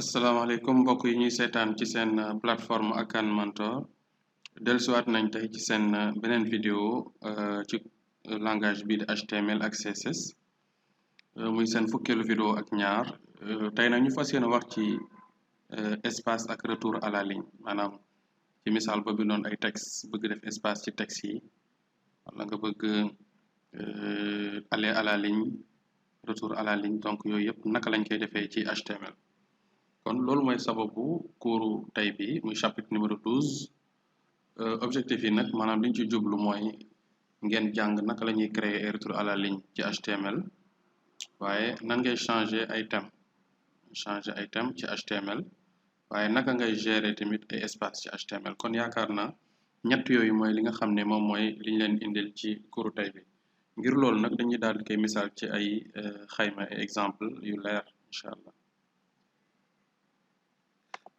asalaamaaleykum mbokk yi ñuy seetaan ci seen plateforme Akan Mentor dellusiwaat nañ tey ci seen beneen vidéo ci langage bii di HTML ak CSS muy seen fukkeelu vidéo ak ñaar tey nag ñu fas yéene wax ci espace ak retour à la ligne maanaam ci misaal ba bindoon ay texte bëgg def espace ci texte yi wala nga bëgg aller à la ligne retour à la ligne donc yooyu yëpp naka lañ koy defee ci HTML. kon loolu mooy sababu kuuru tey bi muy chapitre numéro 12 objectif yi nag maanaam liñ ci jublu mooy ngeen jàng naka la ñuy créer ay retour à la ligne ci HTML waaye nan ngay changer ay thème ci HTML waaye naka ngay gérer tamit ay espace ci HTML kon yaakaar naa ñett yooyu mooy li nga xam ne moom mooy liñ leen indil ci kuuru tey bi ngir loolu nag dañuy daal di koy misaal ci ay xayma ay exemple yu leer incha allah.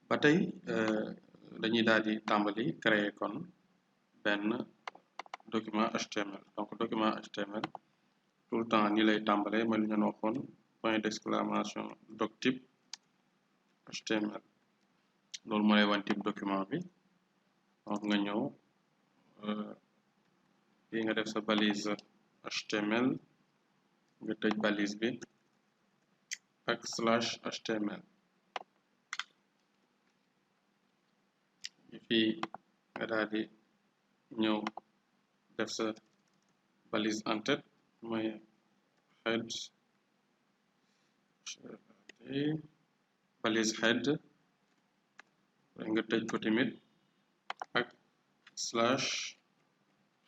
ba tey dañuy daal di tàmbali créer kon benn document HTML donc document HTML tout le temps ni lay tàmbalee mooy lu ñu waxoon point d'exclamation doc type HTML loolu moo lay wan type document bi donc nga ñëw fii nga def sa balise HTML nga tëj balise bi ak /HTML fii nga daal di ñëw def sa balise en tête mooy head balise head nga tëj ko tamit ak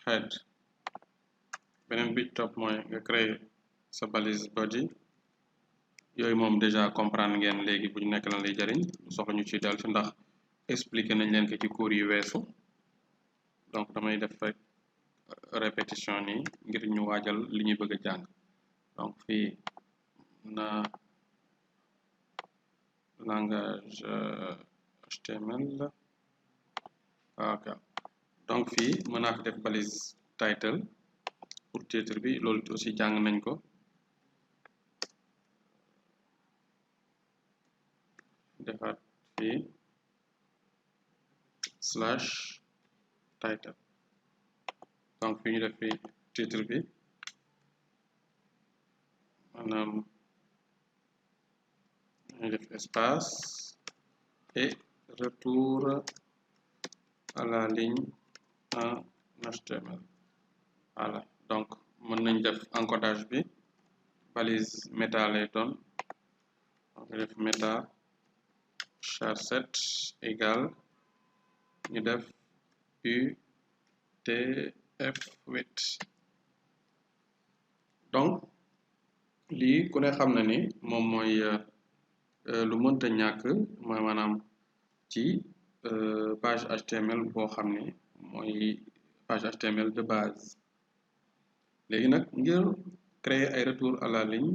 /head beneen bi topp mooy nga créer sa balise body yooyu moom déjà comprendre ngeen léegi bu ñu nekk lan lay jariñ soxla ñu ci dal ci ndax expliqué nañ leen ko ci cours yu weesu donc damay def rek répétition nii ngir ñu waajal li ñuy bëgg a jàng donc fii na langage HTML ok donc fii mën naa fi def balise title pour titre bi loolu aussi jàng nañ ko defaat fii /title donc fi ñu def fi titre bi maanaam ñu def espace et retour à la ligne en HTML voilà donc mën nañ def encodage bi balise méta lay doon donc def méta char7 égale ñu def UTF-8 donc lii ku ne xam na ni moom mooy lu mënta ñàkk mooy maanaam ci page HTML boo xam ne mooy page HTML de base léegi nag ngir créer ay retour à la ligne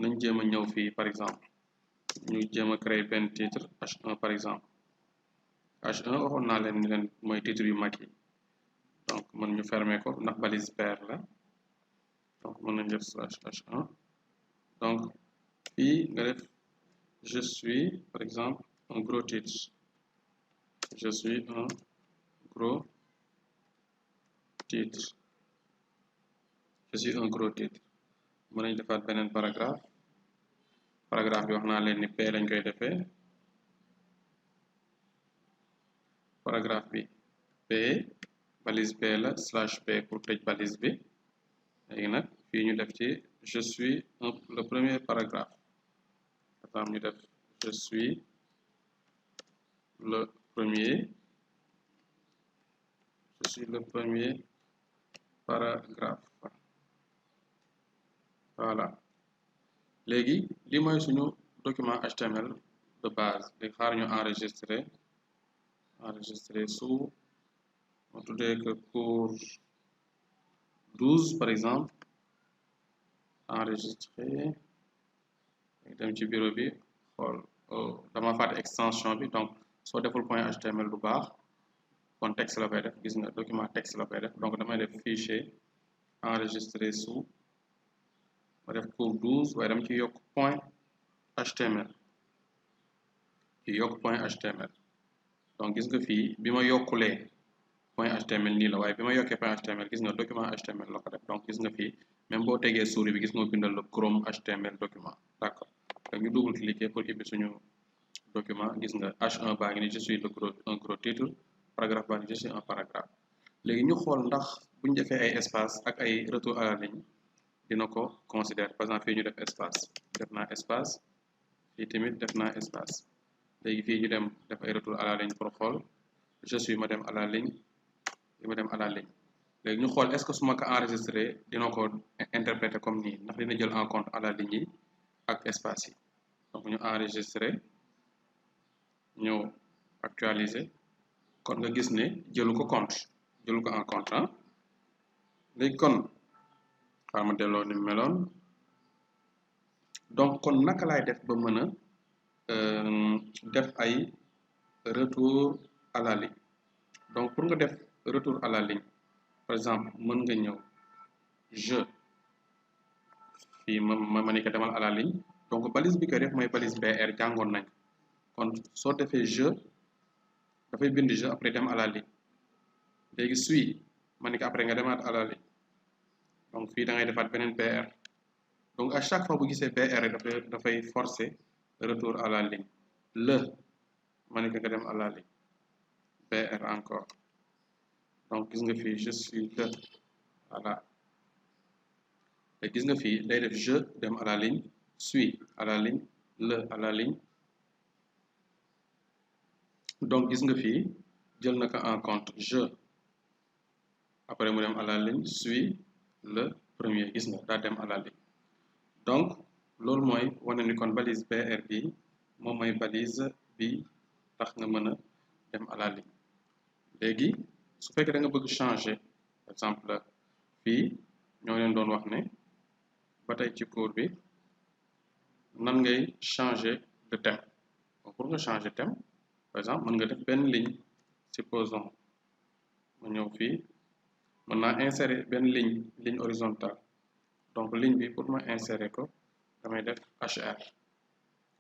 nañ jéem a ñëw fii par exemple ñu jéem a créer benn titre H1 par exemple H1 waxoon naa leen ni leen mooy titre yu mag yi donc mën ñu fermer ko ndax balise paire la donc mën nañ def /H1 donc fii nga def je suis par exemple un gros titre je suis un gros titre je suis un gros titre mën nañ defaat beneen paragraphe bi wax naa leen ni P lañ koy defee paragraphe bi P balise P la /P pour tëj balise bi léegi nag fii ñu def ci je suis le premier paragraphe dafa ñu def je suis le premier paragraphe voilà léegi li mooy suñu document HTML de base léegi xaar ñu enregistrer sous on tuddee que cours 12 par exemple enregistrer dem ci bureau bi xool dama fàtte extension bi donc soo deful point HTML du baax kon texte la koy def gis nga document texte la koy def donc damay def fichier enregistrer sous ma def cours 12 waaye dama ci yokk point HTML fii yokk point html donc gis nga fii bi ma yokkulee point html nii la waaye bi ma yokkee point html gis nga document html la ko def donc gis nga fii même boo tegee souris bi gis nga bindal la Chrome html document d'accord donc ñu double cliquer pour ibbi suñu document gis nga H1 baa ngi ni je suis un gros titre paragraphe baa ngi je suis un paragraphe léegi ñu xool ndax bu ñu defee ay espace ak ay retour à la ligne dina ko considérer par exemple fii ñu def espace def naa espace fii tamit def naa espace léegi fii ñu dem def ay retour à la ligne pour xool je suis ma dem à la ligne ma dem à la ligne léegi ñu xool est-ce que su ma ko enregistré dina ko interpréter comme nii ndax dina jël en compte à la ligne yi ak espace yi donc ñu enregistré ñëw actualiser kon nga gis ne jëlu ko en compte ah léegi kon xaaral ma delloo ni meloon donc kon naka laay def ba mën a def ay retour à la ligne donc pour nga def retour à la ligne par exemple mën nga ñëw je fii ma ni ko demal à la ligne donc balise bi koy def mooy balise BR jàngoon nañ kon soo defee je dafay bind je après dem à la ligne léegi suis ma ni ko après nga demaat à la ligne donc fii da ngay defaat beneen BR donc à chaque fois bu gisee BR dafay forcer retour à la ligne le ma ni ko nga dem à la ligne BR encore donc gis nga fii je suis le voilà léegi gis nga fii day def je dem à la ligne suis à la ligne le à la ligne donc gis nga fii jël na ko en compte je après mu dem à la ligne suis le premier gis nga daa dem à la ligne donc loolu mooy wane ni kon balise BR bi moom mooy balise bi tax nga mën a dem à la ligne léegi su fekkee da nga bëgg changer par exemple fii ñoo leen doon wax ne ba tey ci cours bi nan ngay changer de thème donc pour nga changer thème par exemple mën nga def benn ligne supposons ma ñëw fii mën naa insérer benn ligne horizontale donc ligne bi pour ma insérer ko damay def HR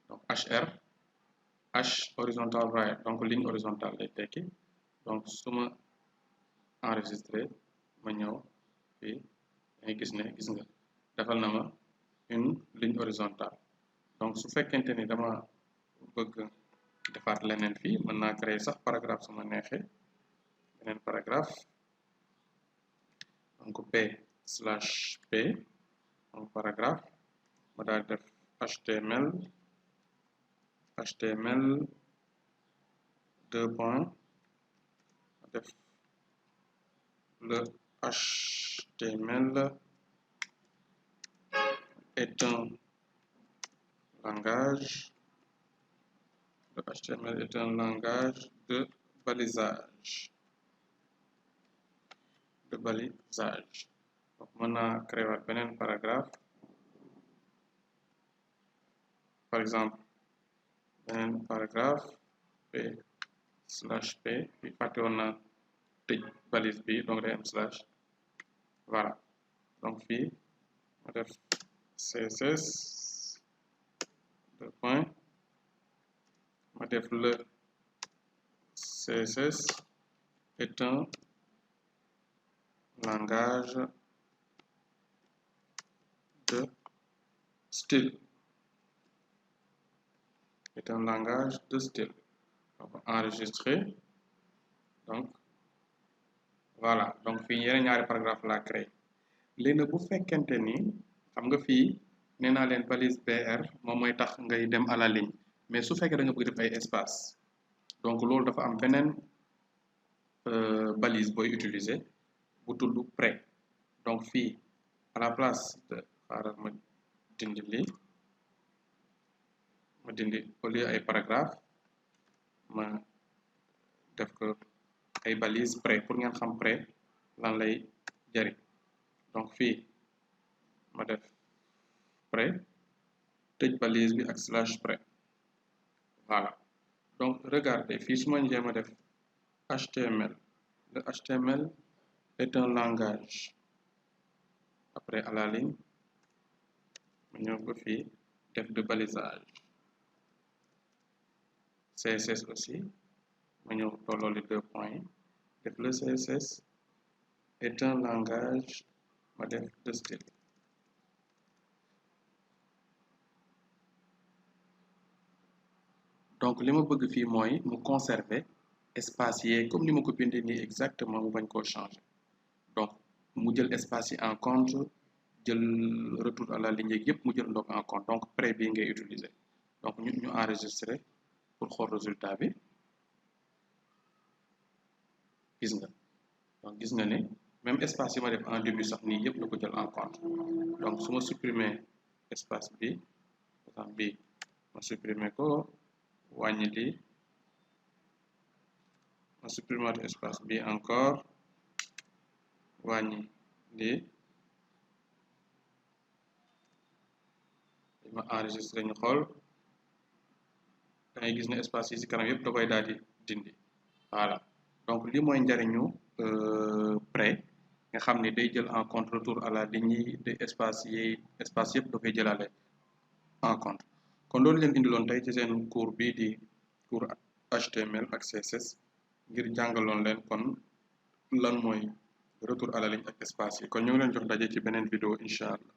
donc HR H horizontal right donc ligne horizontale lay tekki donc su ma enregistré ma ñëw fii dangay gis ne gis nga defal na ma une ligne horizontale donc su fekkente ni dama bëgg defaat leneen fii mën naa créer sax paragraphe su ma neexee beneen paragraphe donc p/p donc paragraphe ma daal def HTML 2 points ma def le HTML est un langage de balisage donc mën naa créer waat beneen paragraphe par exemple beneen paragraphe p/p bi fàtte woon na tëj balise bi donc day am slash voilà donc fii ma def CSS 2 points ma def le CSS est un langage de style donc enregistré donc voilà donc fii yeneen ñaari paragraphe la créé léegi nag bu fekkente ni xam nga fii nee naa leen balise BR moom mooy tax ngay dem à la ligne mais su fekkee da nga bëgg def ay espace donc loolu dafa am beneen balise booy utiliser bu tudd pré donc fii à la place de xaaral ma dindi lii ma dindi au lieu ay paragraphe ma def ko ay balise pré pour ngeen xam pré lan lay jariñ donc fii ma def pré tëj balise bi ak slash pré voilà donc regardez fii su ma jéem a def HTML le HTML est un langage après à la ligne ma ñëw ba fii def de balisage CSS aussi ma ñëw tolloo les 2 points yi def le CSS est un langage ma def de style. donc li ma bëgg fii mooy mu conserver espace yi comme ni ma ko bindee nii exactement mu bañ koo changer donc mu jël espace yi en compte jël retour à la ligne yëpp mu jël ndox en compte donc pré bii ngay utiliser donc ñu enregistrer pour xool résultat bi gis nga donc gis nga ne même espace yi ma def en début sax nii yëpp da ko jël en compte donc su ma supprimer espace bi par exemple bii ma supprimer ko wàññi lii ma supprimer espace bi encore wàññi lii ma enregistré ñu xool dangay gis ne espace yi ci kanam yëpp da koy daal di dindi voilà donc lii mooy njariñu pré nga xam ne day jël en compte retour à la ligne yi de espace yëpp da koy jëlaale en compte kon loolu leen indiloon tey ci seen cours bii di cours HTML ak CSS ngir jàngaloon leen kon lan mooy retour à la ligne ak espace yi kon ñu ngi leen jox daje ci beneen vidéo incha allah